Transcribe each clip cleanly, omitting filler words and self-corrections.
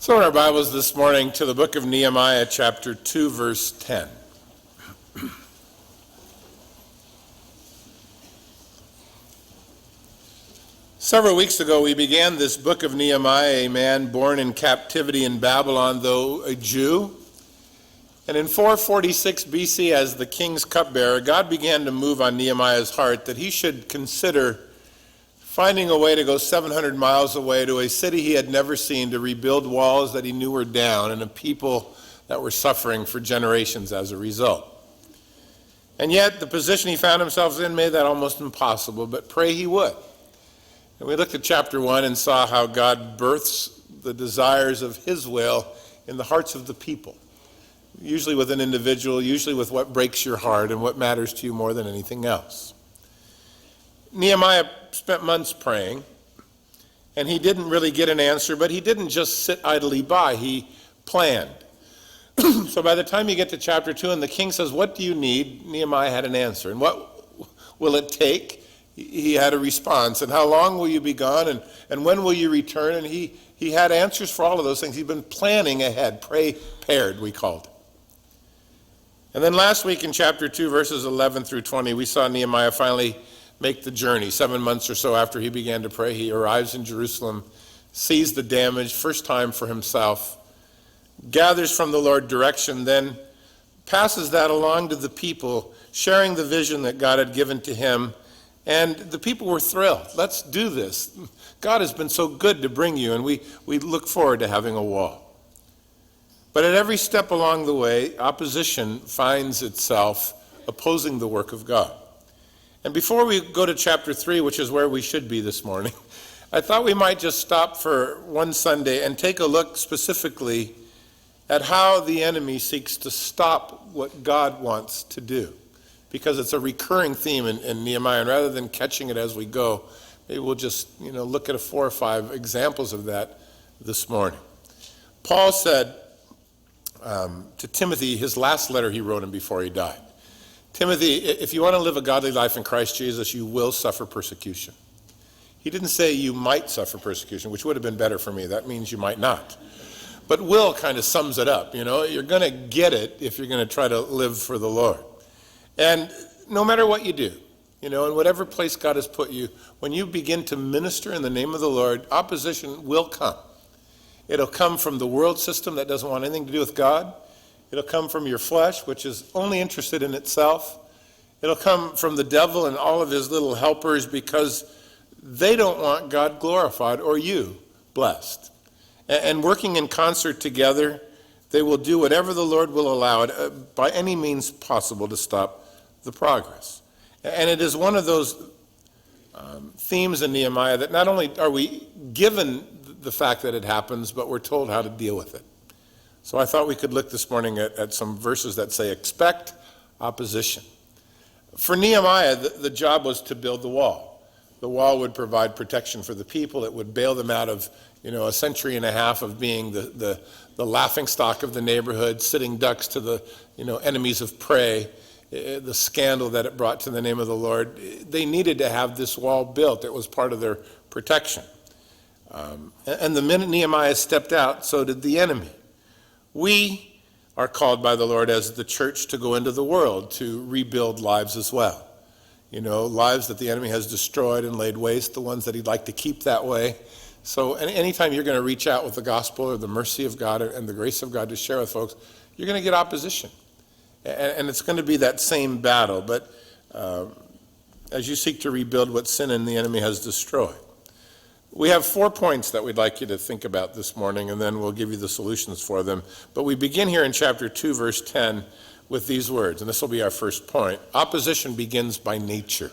So in our Bibles this morning to the book of Nehemiah, chapter 2, verse 10. Several weeks ago, we began this book of Nehemiah, a man born in captivity in Babylon, though a Jew. And in 446 BC, as the king's cupbearer, God began to move on Nehemiah's heart that he should consider finding a way to go 700 miles away to a city he had never seen to rebuild walls that he knew were down and a people that were suffering for generations as a result. And yet, the position he found himself in made that almost impossible, but pray he would. And we looked at chapter 1 and saw how God births the desires of his will in the hearts of the people, usually with an individual, usually with what breaks your heart and what matters to you more than anything else. Nehemiah spent months praying, and he didn't really get an answer, but he didn't just sit idly by, he planned. So by the time you get to chapter 2 and the king says, "What do you need?" Nehemiah had an answer. And what will it take? He had a response. And how long will you be gone? And when will you return? And he had answers for all of those things. He'd been planning ahead, prepared, we called it. And then last week in chapter 2, verses 11 through 20, we saw Nehemiah finally make the journey. 7 months or so after he began to pray, he arrives in Jerusalem, sees the damage, first time for himself, gathers from the Lord direction, then passes that along to the people, sharing the vision that God had given to him. And the people were thrilled. Let's do this. God has been so good to bring you, and we look forward to having a wall. But at every step along the way, opposition finds itself opposing the work of God. And before we go to chapter 3, which is where we should be this morning, I thought we might just stop for one Sunday and take a look specifically at how the enemy seeks to stop what God wants to do. Because it's a recurring theme in Nehemiah, and rather than catching it as we go, maybe we'll just look at 4 or 5 examples of that this morning. Paul said to Timothy, his last letter he wrote him before he died, "Timothy, if you want to live a godly life in Christ Jesus, you will suffer persecution." He didn't say you might suffer persecution, which would have been better for me. That means you might not. But will kind of sums it up. You're going to get it if you're going to try to live for the Lord. And no matter what you do, in whatever place God has put you, when you begin to minister in the name of the Lord, opposition will come. It'll come from the world system that doesn't want anything to do with God. It'll come from your flesh, which is only interested in itself. It'll come from the devil and all of his little helpers because they don't want God glorified or you blessed. And working in concert together, they will do whatever the Lord will allow it by any means possible to stop the progress. And it is one of those themes in Nehemiah that not only are we given the fact that it happens, but we're told how to deal with it. So I thought we could look this morning at some verses that say, expect opposition. For Nehemiah, the job was to build the wall. The wall would provide protection for the people. It would bail them out of, a century and a half of being the laughingstock of the neighborhood, sitting ducks to the, enemies of prey, the scandal that it brought to the name of the Lord. They needed to have this wall built. It was part of their protection. And the minute Nehemiah stepped out, so did the enemy. We are called by the Lord as the church to go into the world to rebuild lives as well. Lives that the enemy has destroyed and laid waste, the ones that he'd like to keep that way. So anytime you're going to reach out with the gospel or the mercy of God and the grace of God to share with folks, you're going to get opposition. And it's going to be that same battle. But as you seek to rebuild what sin and the enemy has destroyed. We have 4 points that we'd like you to think about this morning, and then we'll give you the solutions for them. But we begin here in chapter 2, verse 10, with these words, and this will be our first point. Opposition begins by nature.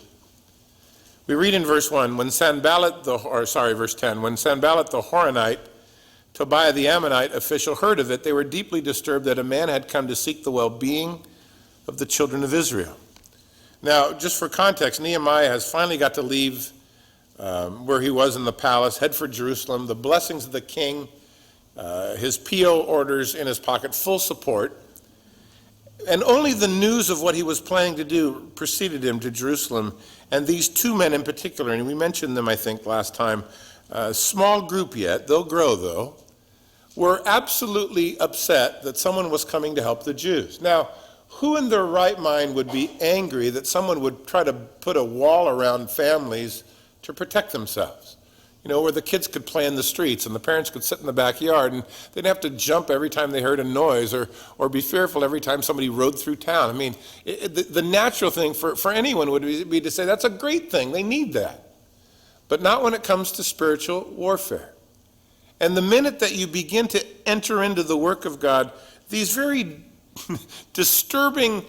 We read in verse 1, verse 10, when Sanballat the Horonite, Tobiah the Ammonite official heard of it, they were deeply disturbed that a man had come to seek the well-being of the children of Israel. Now, just for context, Nehemiah has finally got to leave where he was in the palace, head for Jerusalem, the blessings of the king, his PO orders in his pocket, full support. And only the news of what he was planning to do preceded him to Jerusalem. And these 2 men in particular, and we mentioned them, I think, last time, small group yet, they'll grow though, were absolutely upset that someone was coming to help the Jews. Now, who in their right mind would be angry that someone would try to put a wall around families to protect themselves? Where the kids could play in the streets and the parents could sit in the backyard and they'd have to jump every time they heard a noise or be fearful every time somebody rode through town. The natural thing for anyone would be to say, that's a great thing, they need that. But not when it comes to spiritual warfare. And the minute that you begin to enter into the work of God, these very disturbing,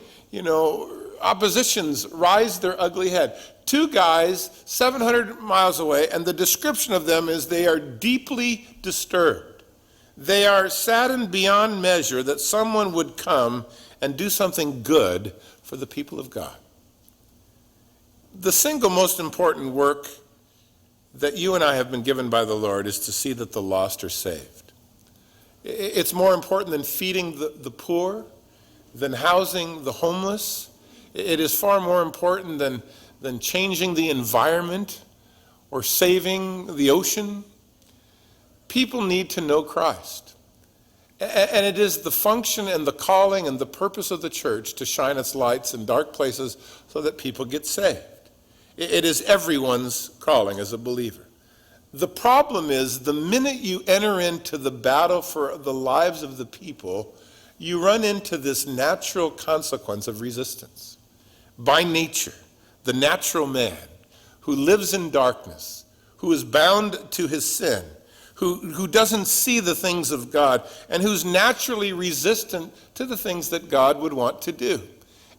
oppositions rise their ugly head. Two guys 700 miles away, and the description of them is they are deeply disturbed. They are saddened beyond measure that someone would come and do something good for the people of God. The single most important work that you and I have been given by the Lord is to see that the lost are saved. It's more important than feeding the poor, than housing the homeless. It is far more important than changing the environment or saving the ocean. People need to know Christ. And it is the function and the calling and the purpose of the church to shine its lights in dark places so that people get saved. It is everyone's calling as a believer. The problem is the minute you enter into the battle for the lives of the people, you run into this natural consequence of resistance. By nature, the natural man who lives in darkness, who is bound to his sin, who doesn't see the things of God, and who's naturally resistant to the things that God would want to do.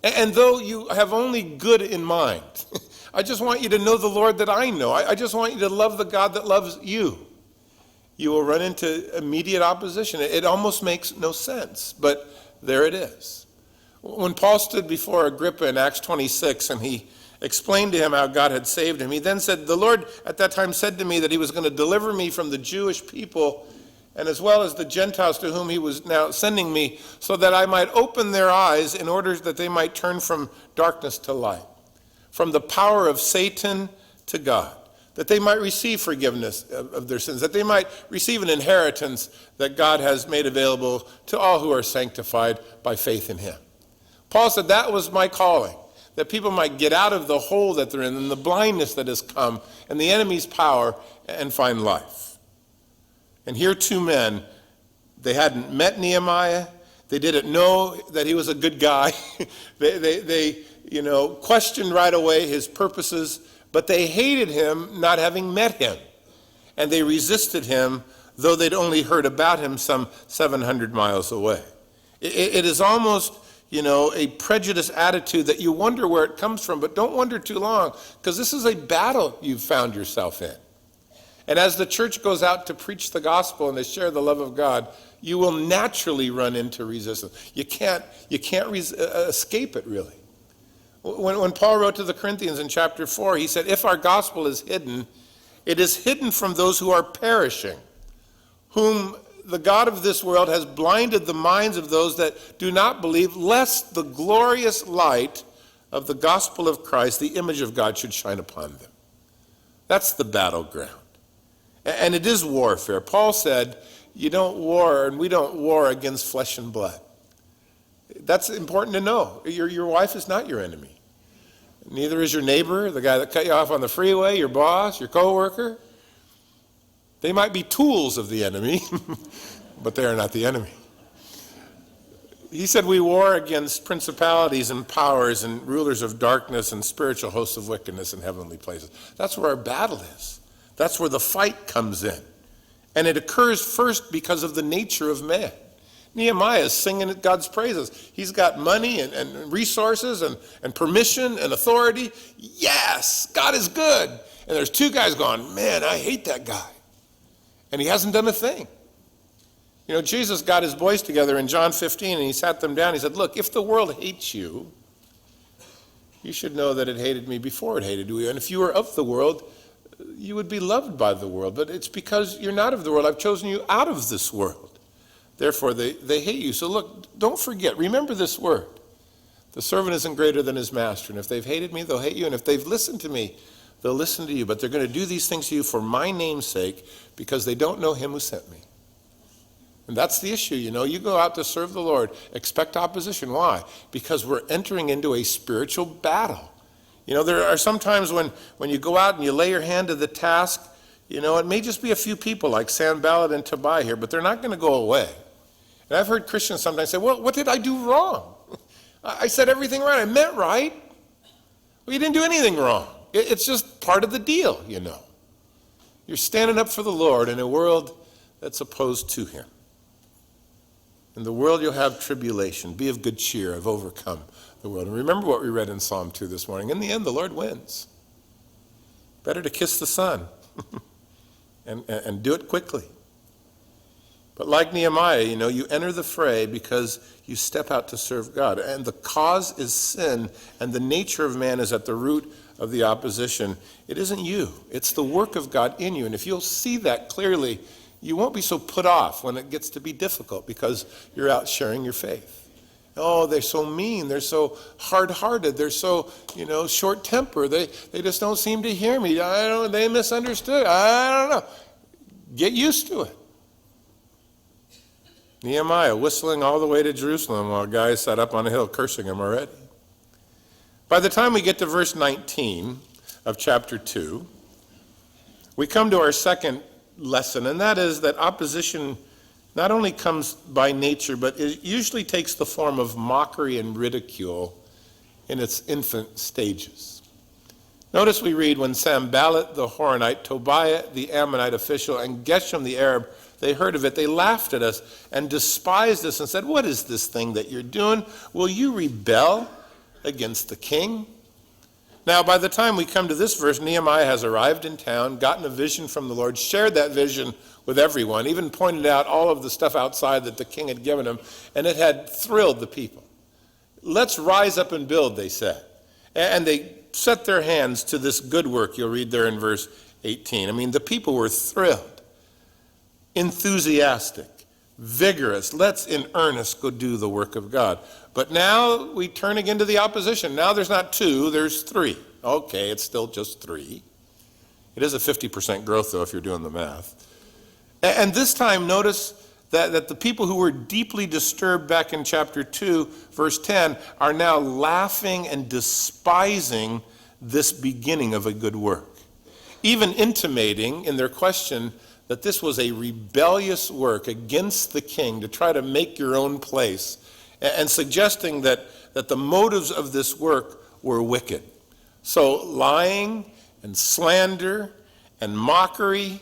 And though you have only good in mind, I just want you to know the Lord that I know. I just want you to love the God that loves you. You will run into immediate opposition. It almost makes no sense, but there it is. When Paul stood before Agrippa in Acts 26 and he explained to him how God had saved him, he then said, the Lord at that time said to me that he was going to deliver me from the Jewish people and as well as the Gentiles to whom he was now sending me, so that I might open their eyes in order that they might turn from darkness to light, from the power of Satan to God, that they might receive forgiveness of their sins, that they might receive an inheritance that God has made available to all who are sanctified by faith in him. Paul said that was my calling, that people might get out of the hole that they're in and the blindness that has come and the enemy's power and find life. And here two men, they hadn't met Nehemiah, they didn't know that he was a good guy, they questioned right away his purposes, but they hated him not having met him. And they resisted him, though they'd only heard about him some 700 miles away. It is almost, a prejudiced attitude that you wonder where it comes from, but don't wonder too long, because this is a battle you've found yourself in. And as the church goes out to preach the gospel and to share the love of God, you will naturally run into resistance. You can't escape it, really. When Paul wrote to the Corinthians in chapter 4, he said, if our gospel is hidden, it is hidden from those who are perishing, whom the God of this world has blinded the minds of those that do not believe, lest the glorious light of the gospel of Christ, the image of God, should shine upon them. That's the battleground. And it is warfare. Paul said, you don't war, and we don't war against flesh and blood. That's important to know. Your wife is not your enemy. Neither is your neighbor, the guy that cut you off on the freeway, your boss, your coworker. They might be tools of the enemy, but they are not the enemy. He said we war against principalities and powers and rulers of darkness and spiritual hosts of wickedness in heavenly places. That's where our battle is. That's where the fight comes in. And it occurs first because of the nature of man. Nehemiah is singing God's praises. He's got money and resources and permission and authority. Yes, God is good. And there's two guys going, man, I hate that guy. And he hasn't done a thing. Jesus got his boys together in John 15 and he sat them down. He said, look, if the world hates you, you should know that it hated me before it hated you. And if you were of the world, you would be loved by the world. But it's because you're not of the world. I've chosen you out of this world. Therefore, they hate you. So look, don't forget. Remember this word. The servant isn't greater than his master. And if they've hated me, they'll hate you. And if they've listened to me, they'll listen to you. But they're going to do these things to you for my name's sake because they don't know him who sent me. And that's the issue, You go out to serve the Lord, expect opposition. Why? Because we're entering into a spiritual battle. There are some times when you go out and you lay your hand to the task, it may just be a few people like Sanballat and Tobiah here, but they're not going to go away. And I've heard Christians sometimes say, well, what did I do wrong? I said everything right. I meant right. Well, you didn't do anything wrong. It's just part of the deal, You're standing up for the Lord in a world that's opposed to him. In the world you'll have tribulation. Be of good cheer. I've overcome the world. And remember what we read in Psalm 2 this morning. In the end, the Lord wins. Better to kiss the Son and do it quickly. But like Nehemiah, you enter the fray because you step out to serve God. And the cause is sin, and the nature of man is at the root of the opposition. It isn't you. It's the work of God in you. And if you'll see that clearly, you won't be so put off when it gets to be difficult because you're out sharing your faith. Oh, they're so mean. They're so hard-hearted. They're so, short-tempered. They just don't seem to hear me. They misunderstood. I don't know. Get used to it. Nehemiah whistling all the way to Jerusalem while guys sat up on a hill cursing him already. By the time we get to verse 19 of chapter 2, we come to our second lesson, and that is that opposition not only comes by nature, but it usually takes the form of mockery and ridicule in its infant stages. Notice we read, when Sanballat the Horonite, Tobiah the Ammonite official, and Geshem the Arab, they heard of it, they laughed at us and despised us and said, what is this thing that you're doing? Will you rebel against the king? Now, by the time we come to this verse, Nehemiah has arrived in town, gotten a vision from the Lord, shared that vision with everyone, even pointed out all of the stuff outside that the king had given him, and it had thrilled the people. Let's rise up and build, they said. And they set their hands to this good work. You'll read there in verse 18. The people were thrilled, enthusiastic, vigorous. Let's in earnest go do the work of God. But now we turn again to the opposition. Now there's not 2, there's 3. Okay, it's still just 3. It is a 50% growth, though, if you're doing the math. And this time, notice that the people who were deeply disturbed back in chapter 2, verse 10, are now laughing and despising this beginning of a good work, even intimating in their question that this was a rebellious work against the king to try to make your own place, and suggesting that the motives of this work were wicked. So lying and slander and mockery,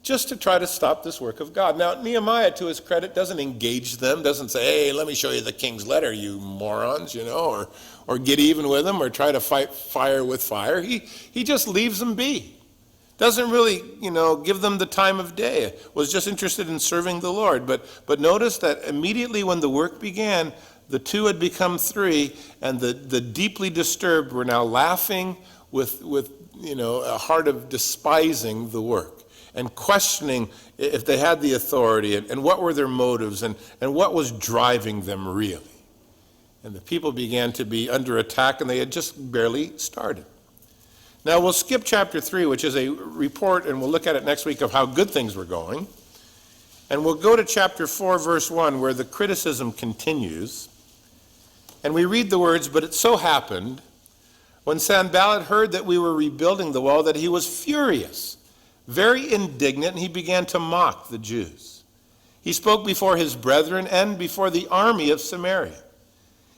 just to try to stop this work of God. Now, Nehemiah, to his credit, doesn't engage them, doesn't say, hey, let me show you the king's letter, you morons, or get even with them, or try to fight fire with fire. He just leaves them be. Doesn't really, give them the time of day. Was just interested in serving the Lord. But notice that immediately when the work began, the 2 had become 3, and the deeply disturbed were now laughing with a heart of despising the work and questioning if they had the authority and what were their motives and what was driving them really. And the people began to be under attack, and they had just barely started. Now, we'll skip chapter 3, which is a report, and we'll look at it next week, of how good things were going. And we'll go to chapter 4, verse 1, where the criticism continues. And we read the words, but it so happened, when Sanballat heard that we were rebuilding the wall, that he was furious, very indignant, and he began to mock the Jews. He spoke before his brethren and before the army of Samaria.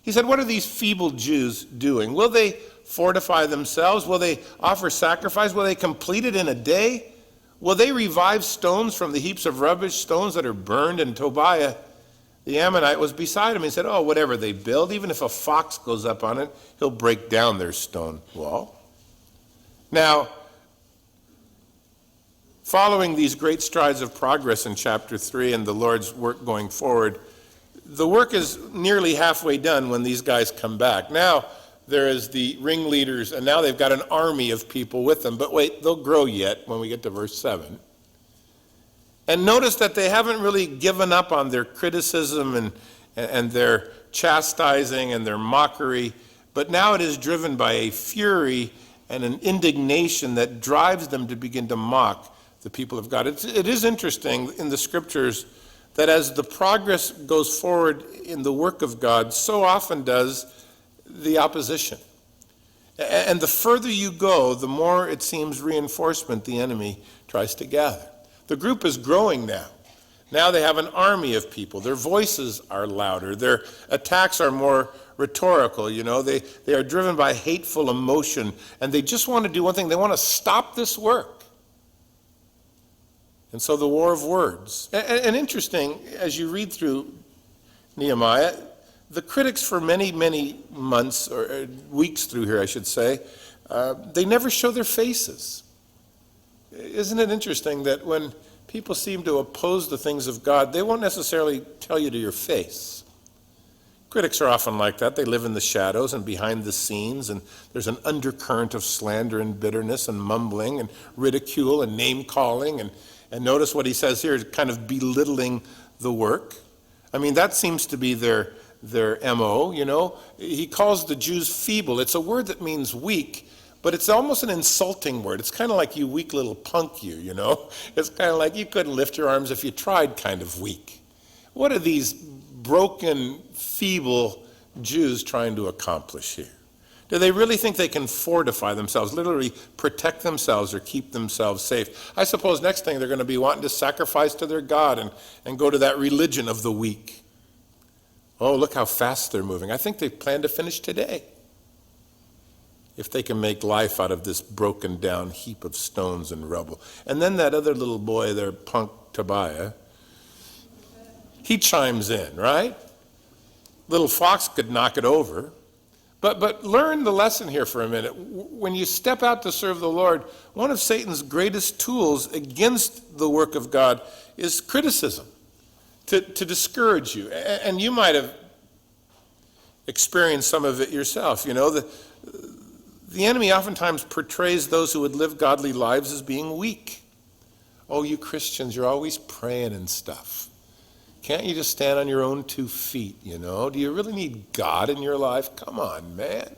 He said, what are these feeble Jews doing? Will they fortify themselves? Will they offer sacrifice? Will they complete it in a day? Will they revive stones from the heaps of rubbish, stones that are burned? And Tobiah, the Ammonite, was beside him. He said, oh, whatever they build, even if a fox goes up on it, he'll break down their stone wall. Now, following these great strides of progress in chapter 3 and the Lord's work going forward, the work is nearly halfway done when these guys come back. Now, there is the ringleaders, and now they've got an army of people with them. But wait, they'll grow yet when we get to verse 7. And notice that they haven't really given up on their criticism and their chastising and their mockery, but now it is driven by a fury and an indignation that drives them to begin to mock the people of God. It is interesting in the scriptures that as the progress goes forward in the work of God, so often does the opposition. And the further you go, the more it seems reinforcement the enemy tries to gather. The group is growing now. Now they have an army of people. Their voices are louder. Their attacks are more rhetorical. They are driven by hateful emotion, and they just want to do one thing. They want to stop this work. And so the war of words. And interesting, as you read through Nehemiah, the critics for many, many months, or weeks through here, I should say, they never show their faces. Isn't it interesting that when people seem to oppose the things of God, they won't necessarily tell you to your face? Critics are often like that. They live in the shadows and behind the scenes, and there's an undercurrent of slander and bitterness and mumbling and ridicule and name-calling. And notice what he says here, kind of belittling the work. I mean, that seems to be their MO, He calls the Jews feeble. It's a word that means weak, but it's almost an insulting word. It's kind of like you weak little punk, you know? It's kind of like you couldn't lift your arms if you tried, kind of weak. What are these broken, feeble Jews trying to accomplish here? Do they really think they can fortify themselves, literally protect themselves or keep themselves safe? I suppose next thing they're going to be wanting to sacrifice to their God and go to that religion of the weak. Oh, look how fast they're moving. I think they plan to finish today. If they can make life out of this broken down heap of stones and rubble. And then that other little boy there, punk Tobiah, he chimes in, right? Little fox could knock it over. But learn the lesson here for a minute. When you step out to serve the Lord, one of Satan's greatest tools against the work of God is criticism, to discourage you. And you might have experienced some of it yourself. The enemy oftentimes portrays those who would live godly lives as being weak. Oh, you Christians, you're always praying and stuff. Can't you just stand on your own 2 feet, Do you really need God in your life? Come on, man.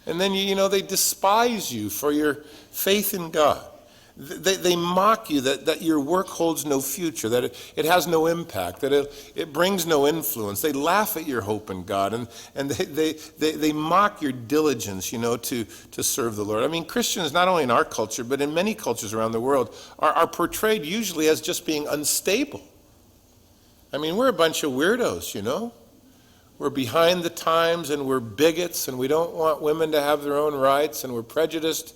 And then, they despise you for your faith in God. They mock you that your work holds no future, that it has no impact, that it brings no influence. They laugh at your hope in God, and they mock your diligence, to serve the Lord. I mean, Christians, not only in our culture, but in many cultures around the world, are portrayed usually as just being unstable. I mean, we're a bunch of weirdos, We're behind the times, and we're bigots, and we don't want women to have their own rights, and we're prejudiced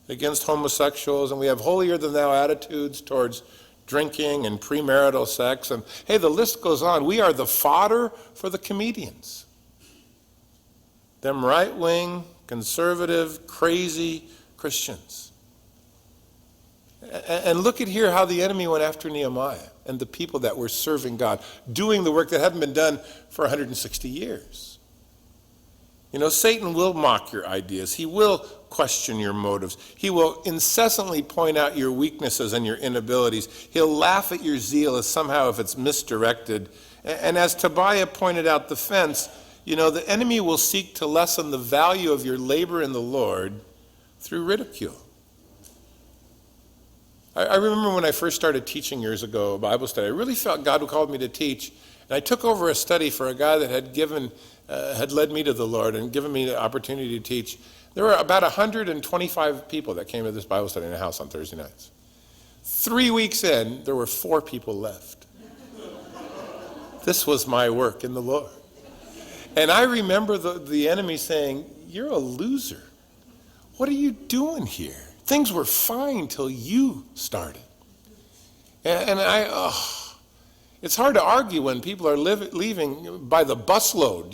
against homosexuals, and we have holier-than-thou attitudes towards drinking and premarital sex. And hey, the list goes on. We are the fodder for the comedians. Them right-wing, conservative, crazy Christians. And look at here how the enemy went after Nehemiah and the people that were serving God, doing the work that hadn't been done for 160 years. Satan will mock your ideas. He will question your motives. He will incessantly point out your weaknesses and your inabilities. He'll laugh at your zeal as somehow if it's misdirected. And as Tobiah pointed out the fence, the enemy will seek to lessen the value of your labor in the Lord through ridicule. I remember when I first started teaching years ago, a Bible study, I really felt God called me to teach. And I took over a study for a guy that had led me to the Lord and given me the opportunity to teach. There were about 125 people that came to this Bible study in a house on Thursday nights. 3 weeks in, there were 4 people left. This was my work in the Lord. And I remember the enemy saying, "You're a loser. What are you doing here? Things were fine till you started." And it's hard to argue when people are leaving by the busload,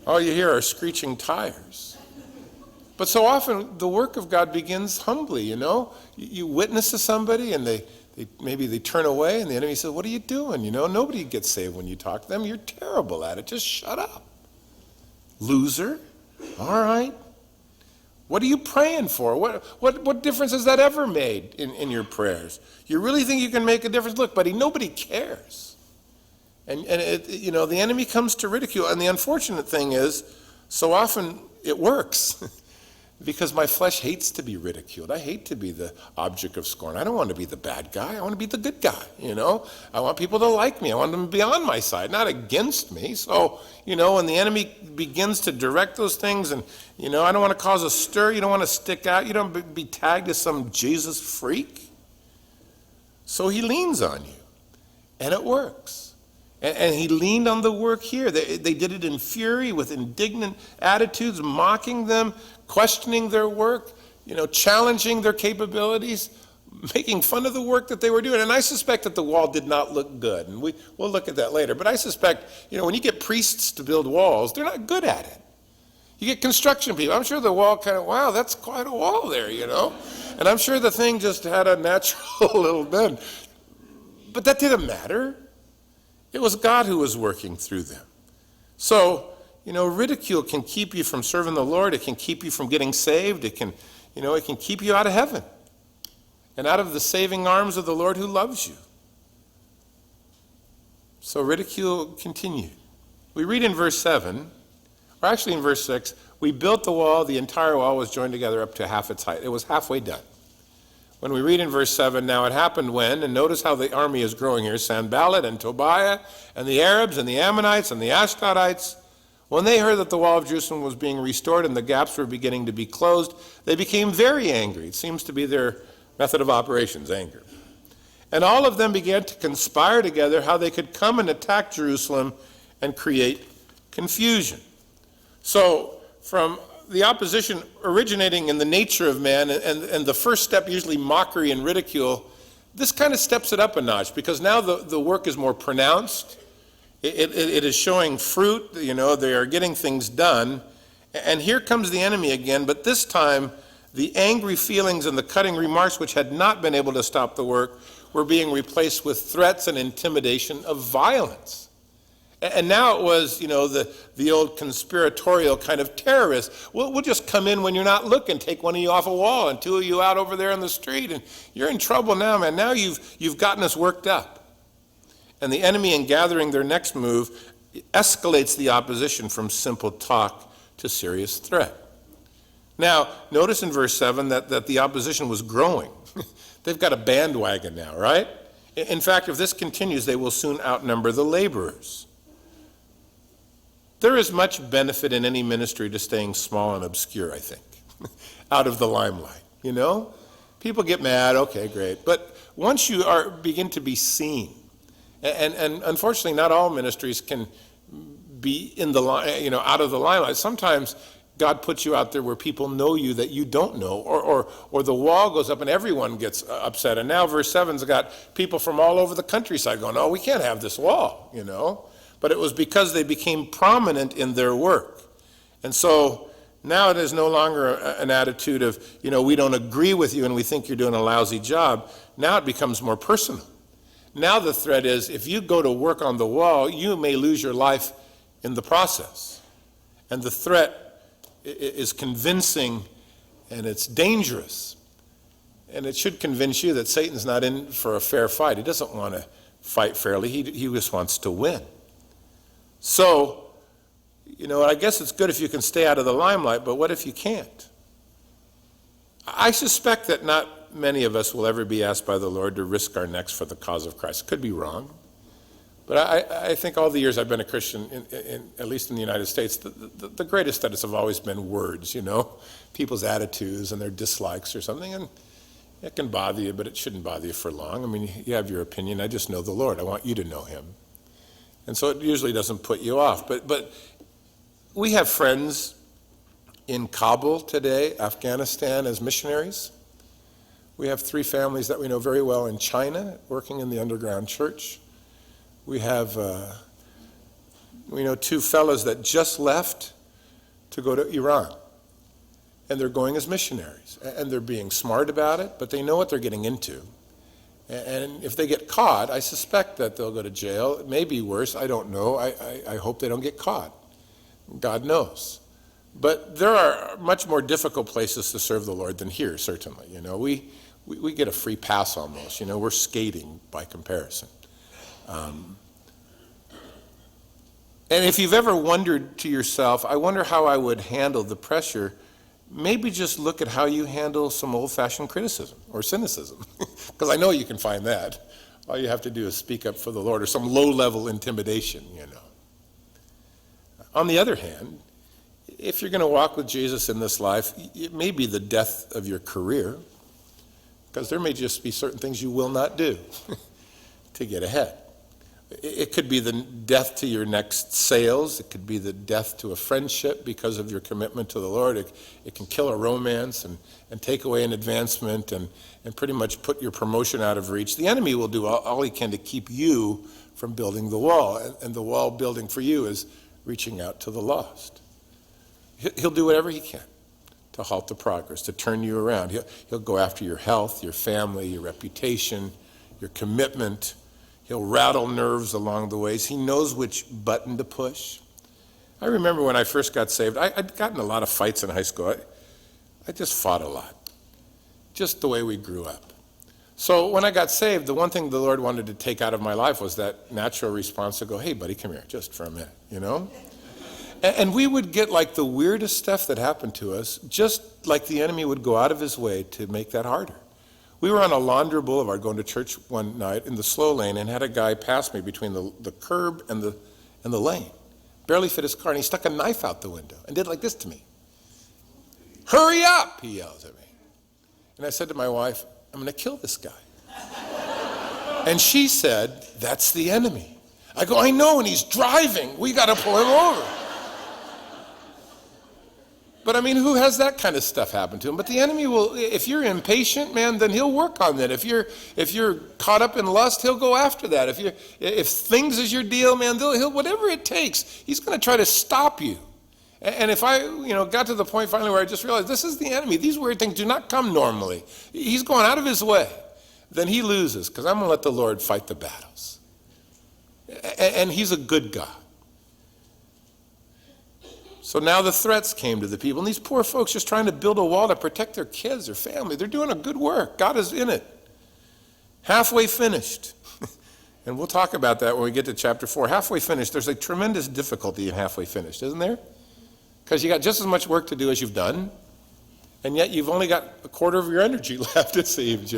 All you hear are screeching tires. But so often the work of God begins humbly, You witness to somebody and maybe they turn away and the enemy says, "What are you doing? Nobody gets saved when you talk to them. You're terrible at it. Just shut up. Loser. All right. What are you praying for? What difference has that ever made in your prayers? You really think you can make a difference? Look, buddy, nobody cares. And the enemy comes to ridicule. And the unfortunate thing is, so often it works. because my flesh hates to be ridiculed. I hate to be the object of scorn. I don't want to be the bad guy. I want to be the good guy, I want people to like me. I want them to be on my side, not against me. So, when the enemy begins to direct those things and, I don't want to cause a stir. You don't want to stick out. You don't be tagged as some Jesus freak. So he leans on you, and it works. And he leaned on the work here. They did it in fury with indignant attitudes, mocking them, questioning their work, challenging their capabilities, making fun of the work that they were doing. And I suspect that the wall did not look good. And we'll look at that later. But I suspect, when you get priests to build walls, they're not good at it. You get construction people. I'm sure the wall wow, that's quite a wall there, And I'm sure the thing just had a natural little bend. But that didn't matter. It was God who was working through them. So, ridicule can keep you from serving the Lord. It can keep you from getting saved. It can keep you out of heaven and out of the saving arms of the Lord who loves you. So ridicule continued. We read in verse 7, or actually in verse 6, we built the wall. The entire wall was joined together up to half its height. It was halfway done. When we read in verse 7, now it happened when, and notice how the army is growing here, Sanballat and Tobiah and the Arabs and the Ammonites and the Ashdodites, when they heard that the wall of Jerusalem was being restored and the gaps were beginning to be closed, they became very angry. It seems to be their method of operations, anger. And all of them began to conspire together how they could come and attack Jerusalem and create confusion. So from the opposition originating in the nature of man, and the first step, usually mockery and ridicule, this kind of steps it up a notch, because now the work is more pronounced. It is showing fruit, they are getting things done. And here comes the enemy again, but this time the angry feelings and the cutting remarks, which had not been able to stop the work, were being replaced with threats and intimidation of violence. And now it was, the old conspiratorial kind of terrorist. We'll just come in when you're not looking, take one of you off a wall and two of you out over there in the street, and you're in trouble now, man. Now you've gotten us worked up. And the enemy, in gathering their next move, escalates the opposition from simple talk to serious threat. Now, notice in verse 7 that the opposition was growing. They've got a bandwagon now, right? In fact, if this continues, they will soon outnumber the laborers. There is much benefit in any ministry to staying small and obscure, I think, out of the limelight, People get mad, okay, great. But once you begin to be seen, and unfortunately not all ministries can be in the out of the limelight. Sometimes God puts you out there where people know you that you don't know, or the wall goes up and everyone gets upset. And now verse 7's got people from all over the countryside going, oh, we can't have this wall, But it was because they became prominent in their work. And so now it is no longer an attitude of, we don't agree with you and we think you're doing a lousy job. Now it becomes more personal. Now the threat is, if you go to work on the wall, you may lose your life in the process. And the threat is convincing, and it's dangerous. And it should convince you that Satan's not in for a fair fight. He doesn't want to fight fairly. He just wants to win. So, I guess it's good if you can stay out of the limelight, but what if you can't? I suspect that not many of us will ever be asked by the Lord to risk our necks for the cause of Christ. Could be wrong. But I think all the years I've been a Christian, at least in the United States, the greatest threats have always been words, people's attitudes and their dislikes or something. And it can bother you, but it shouldn't bother you for long. I mean, you have your opinion. I just know the Lord. I want you to know him. And so it usually doesn't put you off. But we have friends in Kabul today, Afghanistan, as missionaries. We have 3 families that we know very well in China, working in the underground church. We have, we know 2 fellows that just left to go to Iran. And they're going as missionaries. And they're being smart about it, but they know what they're getting into. And if they get caught, I suspect that they'll go to jail. It may be worse, I don't know. I hope they don't get caught. God knows. But there are much more difficult places to serve the Lord than here, certainly. We get a free pass almost. We're skating by comparison. And if you've ever wondered to yourself, I wonder how I would handle the pressure maybe just look at how you handle some old-fashioned criticism or cynicism, because I know you can find that. All you have to do is speak up for the Lord, or some low-level intimidation, On the other hand, if you're going to walk with Jesus in this life, it may be the death of your career, because there may just be certain things you will not do to get ahead. It could be the death to your next sales. It could be the death to a friendship because of your commitment to the Lord. It can kill a romance and take away an advancement and pretty much put your promotion out of reach. The enemy will do all he can to keep you from building the wall. And the wall building for you is reaching out to the lost. He'll do whatever he can to halt the progress, to turn you around. He'll go after your health, your family, your reputation, your commitment. He'll rattle nerves along the ways. He knows which button to push. I remember when I first got saved, I'd gotten a lot of fights in high school. I just fought a lot, just the way we grew up. So when I got saved, the one thing the Lord wanted to take out of my life was that natural response to go, hey, buddy, come here, just for a minute, And we would get like the weirdest stuff that happened to us, just like the enemy would go out of his way to make that harder. We were on a Laundry Boulevard going to church one night in the slow lane and had a guy pass me between the curb and the lane. Barely fit his car, and he stuck a knife out the window and did like this to me. Hurry up, he yells at me. And I said to my wife, I'm going to kill this guy. And she said, that's the enemy. I go, I know, and he's driving. We got to pull him over. But I mean, who has that kind of stuff happen to him? But the enemy will, if you're impatient, man, then he'll work on that. If you're caught up in lust, he'll go after that. If things is your deal, man, he'll whatever it takes, he's going to try to stop you. And if I, got to the point finally where I just realized this is the enemy. These weird things do not come normally. He's going out of his way. Then he loses, because I'm going to let the Lord fight the battles. And he's a good God. So now the threats came to the people, and these poor folks just trying to build a wall to protect their kids, their family. They're doing a good work. God is in it. Halfway finished. And we'll talk about that when we get to chapter 4. Halfway finished, there's a tremendous difficulty in halfway finished, isn't there? Because you got just as much work to do as you've done, and yet you've only got a quarter of your energy left, it seems,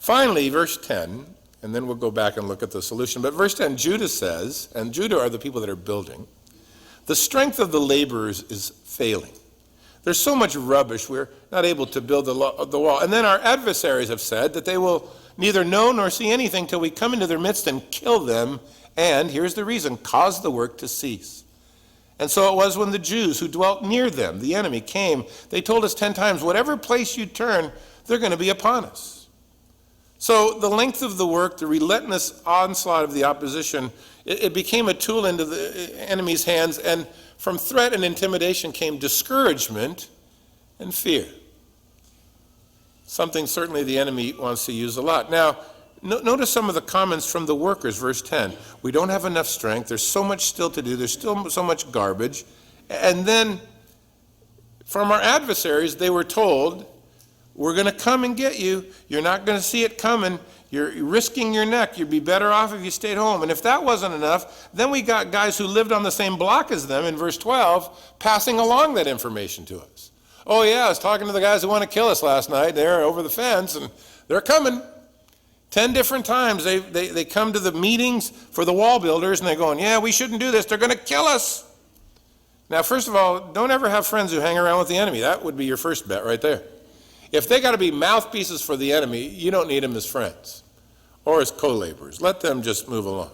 Finally, verse 10, and then we'll go back and look at the solution. But verse 10, Judah says, and Judah are the people that are building, the strength of the laborers is failing. There's so much rubbish, we're not able to build the wall. And then our adversaries have said that they will neither know nor see anything till we come into their midst and kill them, and, here's the reason, cause the work to cease. And so it was when the Jews who dwelt near them, the enemy, came, they told us 10 times, whatever place you turn, they're going to be upon us. So the length of the work, the relentless onslaught of the opposition, it became a tool into the enemy's hands, and from threat and intimidation came discouragement and fear. Something certainly the enemy wants to use a lot. Now, notice some of the comments from the workers, verse 10. We don't have enough strength. There's so much still to do. There's still so much garbage. And then from our adversaries, they were told, we're going to come and get you. You're not going to see it coming. You're risking your neck. You'd be better off if you stayed home. And if that wasn't enough, then we got guys who lived on the same block as them in verse 12 passing along that information to us. Oh yeah, I was talking to the guys who want to kill us last night. They're over the fence and they're coming. 10 different times they come to the meetings for the wall builders and they're going, yeah, we shouldn't do this. They're going to kill us. Now, first of all, don't ever have friends who hang around with the enemy. That would be your first bet right there. If they got to be mouthpieces for the enemy, you don't need them as friends or as co-laborers. Let them just move along.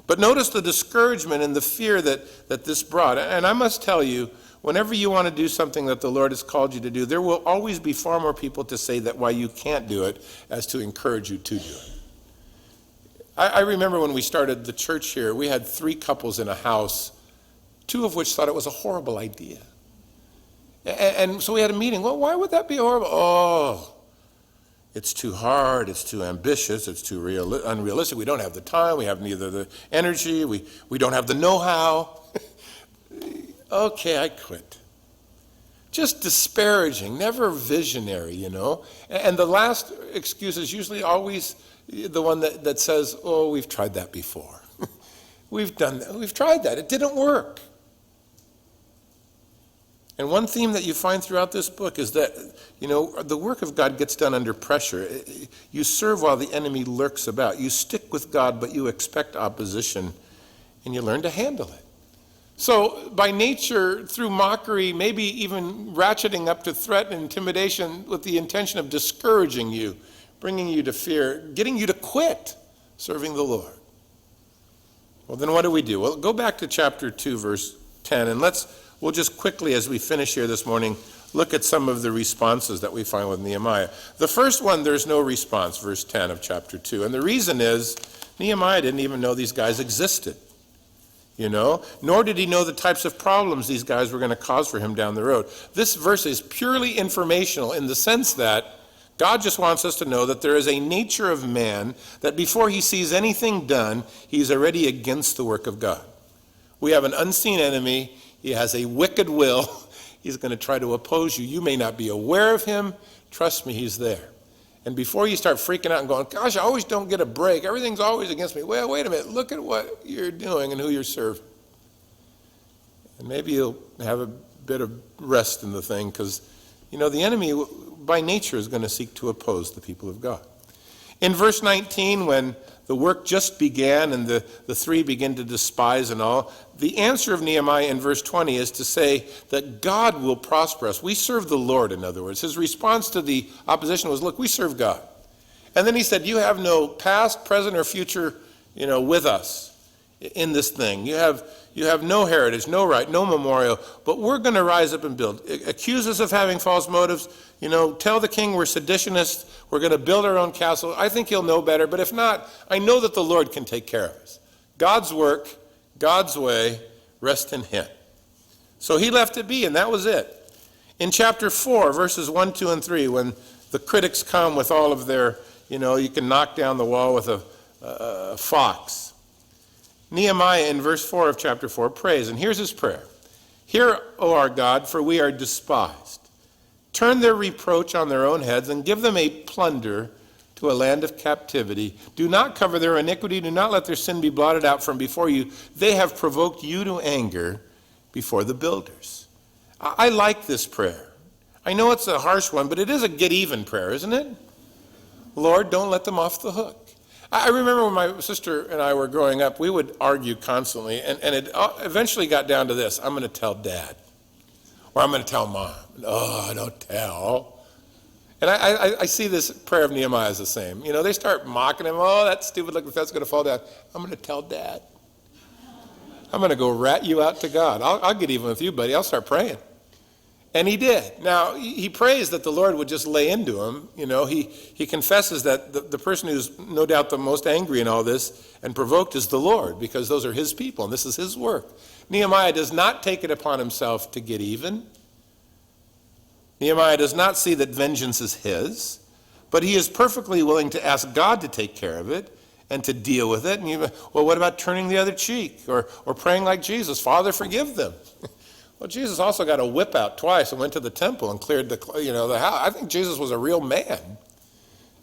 But notice the discouragement and the fear that this brought. And I must tell you, whenever you want to do something that the Lord has called you to do, there will always be far more people to say that why you can't do it as to encourage you to do it. I remember when we started the church here, we had 3 couples in a house, 2 of which thought it was a horrible idea. And so we had a meeting. Well, why would that be horrible? Oh, it's too hard, it's too ambitious, it's too unrealistic. We don't have the time, we have neither the energy, we don't have the know-how. Okay, I quit. Just disparaging, never visionary, And the last excuse is usually always the one that says, oh, we've tried that before. We've tried that, it didn't work. And one theme that you find throughout this book is that, the work of God gets done under pressure. You serve while the enemy lurks about. You stick with God, but you expect opposition, and you learn to handle it. So by nature, through mockery, maybe even ratcheting up to threat and intimidation with the intention of discouraging you, bringing you to fear, getting you to quit serving the Lord. Well, then what do we do? Well, go back to chapter 2, verse 10, and we'll just quickly, as we finish here this morning, look at some of the responses that we find with Nehemiah. The first one, there's no response, verse 10 of chapter 2. And the reason is Nehemiah didn't even know these guys existed, nor did he know the types of problems these guys were going to cause for him down the road. This verse is purely informational in the sense that God just wants us to know that there is a nature of man that before he sees anything done, he's already against the work of God. We have an unseen enemy. He has a wicked will. He's going to try to oppose you. You may not be aware of him. Trust me, he's there. And before you start freaking out and going, gosh, I always don't get a break. Everything's always against me. Well, wait a minute. Look at what you're doing and who you're serving. And maybe you'll have a bit of rest in the thing because, the enemy by nature is going to seek to oppose the people of God. In verse 19, when the work just began and the three begin to despise and all, the answer of Nehemiah in verse 20 is to say that God will prosper us. We serve the Lord, in other words. His response to the opposition was, look, we serve God. And then he said, you have no past, present, or future, with us in this thing. You have no heritage, no right, no memorial, but we're going to rise up and build. Accuse us of having false motives. Tell the king we're seditionists. We're going to build our own castle. I think he'll know better, but if not, I know that the Lord can take care of us. God's work, God's way, rest in him. So he left it be, and that was it. In chapter 4, verses 1, 2, and 3, when the critics come with all of their, you can knock down the wall with a fox. Nehemiah in verse 4 of chapter 4 prays, and here's his prayer. Hear, O our God, for we are despised. Turn their reproach on their own heads and give them a plunder to a land of captivity. Do not cover their iniquity. Do not let their sin be blotted out from before you. They have provoked you to anger before the builders. I like this prayer. I know it's a harsh one, but it is a get even prayer, isn't it? Lord, don't let them off the hook. I remember when my sister and I were growing up, we would argue constantly, and it eventually got down to this. I'm going to tell Dad, or I'm going to tell Mom. Oh, don't tell. And I see this prayer of Nehemiah as the same. They start mocking him. Oh, that stupid looking fence is going to fall down. I'm going to tell Dad. I'm going to go rat you out to God. I'll get even with you, buddy. I'll start praying. And he did. Now, he prays that the Lord would just lay into him. He confesses that the person who's no doubt the most angry in all this and provoked is the Lord, because those are his people and this is his work. Nehemiah does not take it upon himself to get even. Nehemiah does not see that vengeance is his, but he is perfectly willing to ask God to take care of it and to deal with it. And what about turning the other cheek or praying like Jesus, Father, forgive them? Well, Jesus also got a whip out twice and went to the temple and cleared the house. I think Jesus was a real man.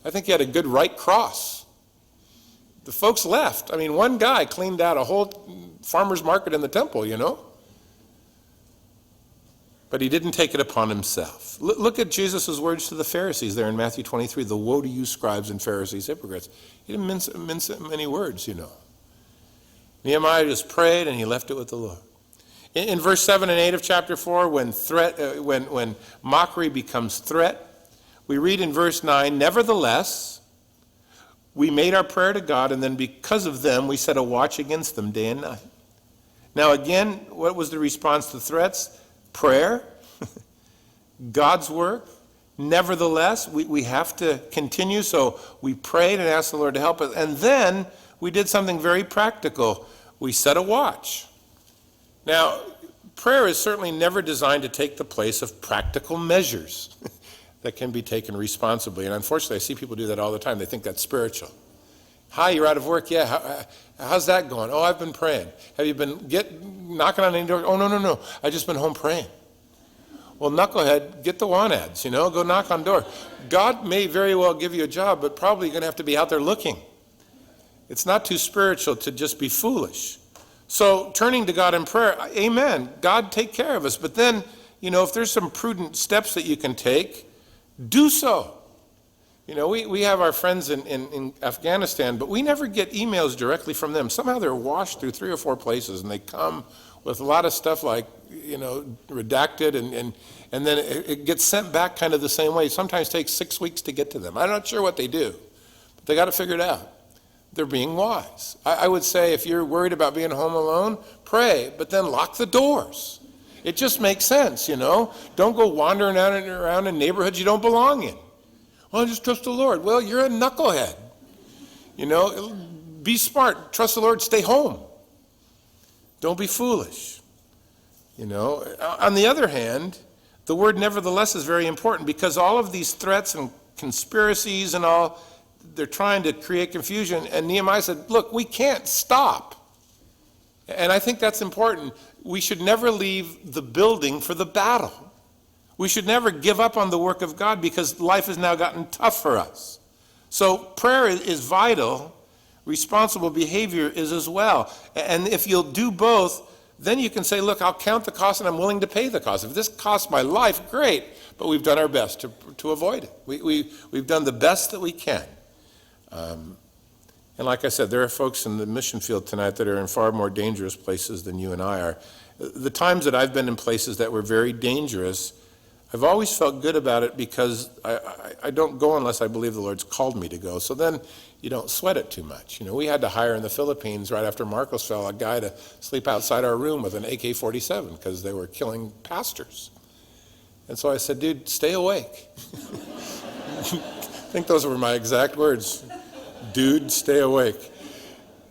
I think he had a good right cross. The folks left. One guy cleaned out a whole farmer's market in the temple, But he didn't take it upon himself. Look at Jesus' words to the Pharisees there in Matthew 23. The woe to you, scribes and Pharisees, hypocrites. He didn't mince many words, Nehemiah just prayed and he left it with the Lord. In verse 7 and 8 of chapter 4, when mockery becomes threat, we read in verse 9, nevertheless, we made our prayer to God, and then because of them, we set a watch against them day and night. Now again, what was the response to threats? Prayer, God's work. Nevertheless, we have to continue, so we prayed and asked the Lord to help us. And then we did something very practical. We set a watch. Now, prayer is certainly never designed to take the place of practical measures that can be taken responsibly. And unfortunately, I see people do that all the time. They think that's spiritual. Hi, you're out of work? Yeah, how's that going? Oh, I've been praying. Have you been knocking on any doors? Oh, no. I've just been home praying. Well, knucklehead, get the want ads, go knock on doors. God may very well give you a job, but probably you're going to have to be out there looking. It's not too spiritual to just be foolish. So turning to God in prayer, amen, God take care of us. But then, if there's some prudent steps that you can take, do so. We have our friends in Afghanistan, but we never get emails directly from them. Somehow they're washed through 3 or 4 places, and they come with a lot of stuff like, redacted, and then it gets sent back kind of the same way. It sometimes takes 6 weeks to get to them. I'm not sure what they do, but they got to figure it out. They're being wise. I would say if you're worried about being home alone, pray, but then lock the doors. It just makes sense, Don't go wandering around in neighborhoods you don't belong in. Well, just trust the Lord. Well, you're a knucklehead. Be smart. Trust the Lord. Stay home. Don't be foolish. On the other hand, the word nevertheless is very important because all of these threats and conspiracies and all, they're trying to create confusion. And Nehemiah said, look, we can't stop. And I think that's important. We should never leave the building for the battle. We should never give up on the work of God because life has now gotten tough for us. So prayer is vital. Responsible behavior is as well. And if you'll do both, then you can say, look, I'll count the cost and I'm willing to pay the cost. If this costs my life, great. But we've done our best to avoid it. We've done the best that we can. And like I said, there are folks in the mission field tonight that are in far more dangerous places than you and I are. The times that I've been in places that were very dangerous, I've always felt good about it because I don't go unless I believe the Lord's called me to go. So then you don't sweat it too much. We had to hire in the Philippines right after Marcos fell a guy to sleep outside our room with an AK-47 because they were killing pastors. And so I said, dude, stay awake. I think those were my exact words. Dude, stay awake.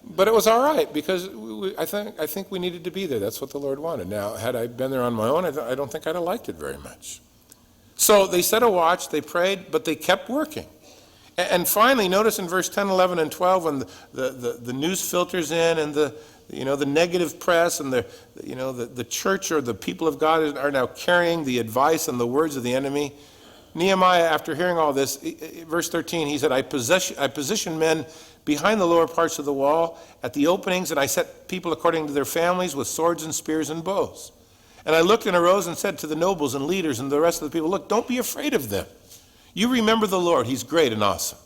But it was all right because I think we needed to be there. That's what the Lord wanted. Now, had I been there on my own, I don't think I'd have liked it very much. So they set a watch, they prayed, but they kept working. And finally, notice in verse 10, 11, and 12, when the news filters in and the negative press and the church or the people of God are now carrying the advice and the words of the enemy. Nehemiah, after hearing all this, verse 13, he said, I positioned men behind the lower parts of the wall at the openings, and I set people according to their families with swords and spears and bows. And I looked and arose and said to the nobles and leaders and the rest of the people, look, don't be afraid of them. You remember the Lord. He's great and awesome.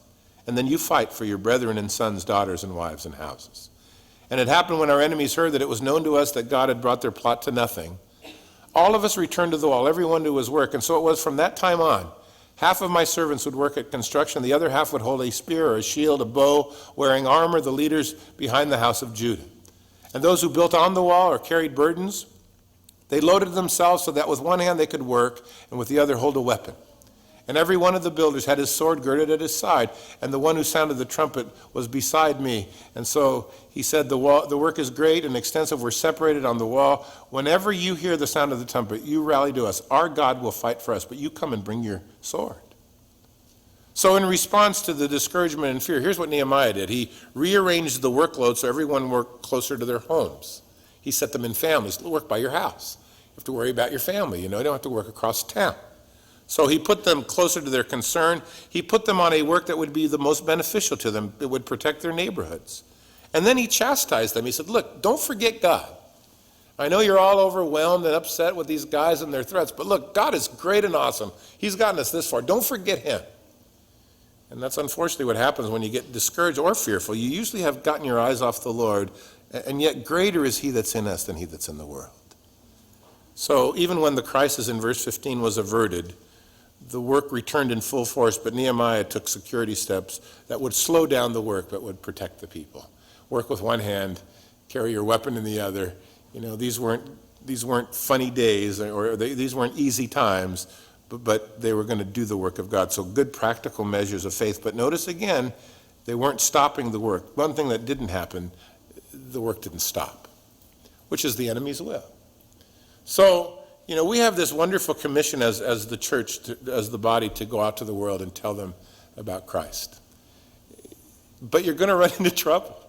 And then you fight for your brethren and sons, daughters, and wives and houses. And it happened when our enemies heard that it was known to us that God had brought their plot to nothing. All of us returned to the wall, everyone to his work. And so it was from that time on. Half of my servants would work at construction. The other half would hold a spear or a shield, a bow, wearing armor, the leaders behind the house of Judah. And those who built on the wall or carried burdens, they loaded themselves so that with one hand they could work and with the other hold a weapon. And every one of the builders had his sword girded at his side, and the one who sounded the trumpet was beside me. And so he said, the work is great and extensive. We're separated on the wall. Whenever you hear the sound of the trumpet, you rally to us. Our God will fight for us, but you come and bring your sword. So in response to the discouragement and fear, here's what Nehemiah did. He rearranged the workload so everyone worked closer to their homes. He set them in families. Work by your house. You have to worry about your family. You don't have to work across town. So he put them closer to their concern. He put them on a work that would be the most beneficial to them. It would protect their neighborhoods. And then he chastised them. He said, look, don't forget God. I know you're all overwhelmed and upset with these guys and their threats, but look, God is great and awesome. He's gotten us this far. Don't forget him. And that's unfortunately what happens when you get discouraged or fearful. You usually have gotten your eyes off the Lord, and yet greater is he that's in us than he that's in the world. So even when the crisis in verse 15 was averted, the work returned in full force, but Nehemiah took security steps that would slow down the work but would protect the people. Work with one hand, carry your weapon in the other. These weren't funny days or these weren't easy times, but they were going to do the work of God. So good practical measures of faith. But notice again, they weren't stopping the work. One thing that didn't happen, the work didn't stop, which is the enemy's will. So, we have this wonderful commission as the church, as the body, to go out to the world and tell them about Christ. But you're going to run into trouble,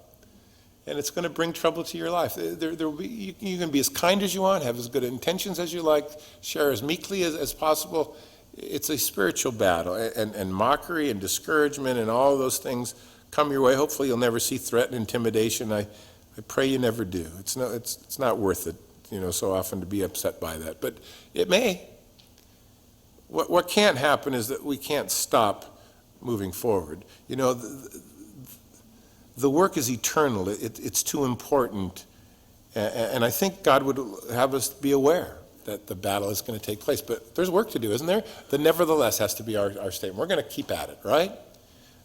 and it's going to bring trouble to your life. You can be as kind as you want, have as good intentions as you like, share as meekly as possible. It's a spiritual battle, and mockery and discouragement and all those things come your way. Hopefully you'll never see threat and intimidation. I pray you never do. It's not worth it so often to be upset by that. But it may. What can't happen is that we can't stop moving forward. The work is eternal. It's too important. And I think God would have us be aware that the battle is going to take place. But there's work to do, isn't there? The nevertheless has to be our statement. We're going to keep at it, right?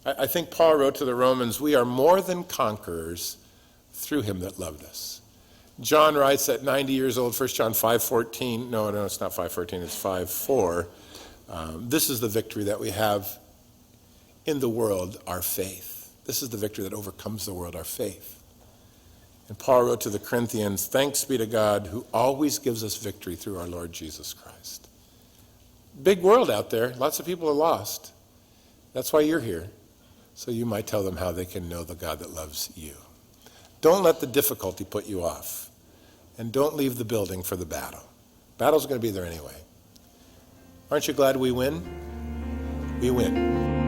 I think Paul wrote to the Romans, we are more than conquerors through him that loved us. John writes at 90 years old, 1 John 5:14. No, it's not 5:14, it's 5:4. This is the victory that we have in the world, our faith. This is the victory that overcomes the world, our faith. And Paul wrote to the Corinthians, thanks be to God who always gives us victory through our Lord Jesus Christ. Big world out there. Lots of people are lost. That's why you're here. So you might tell them how they can know the God that loves you. Don't let the difficulty put you off. And don't leave the building for the battle. Battle's going to be there anyway. Aren't you glad we win? We win.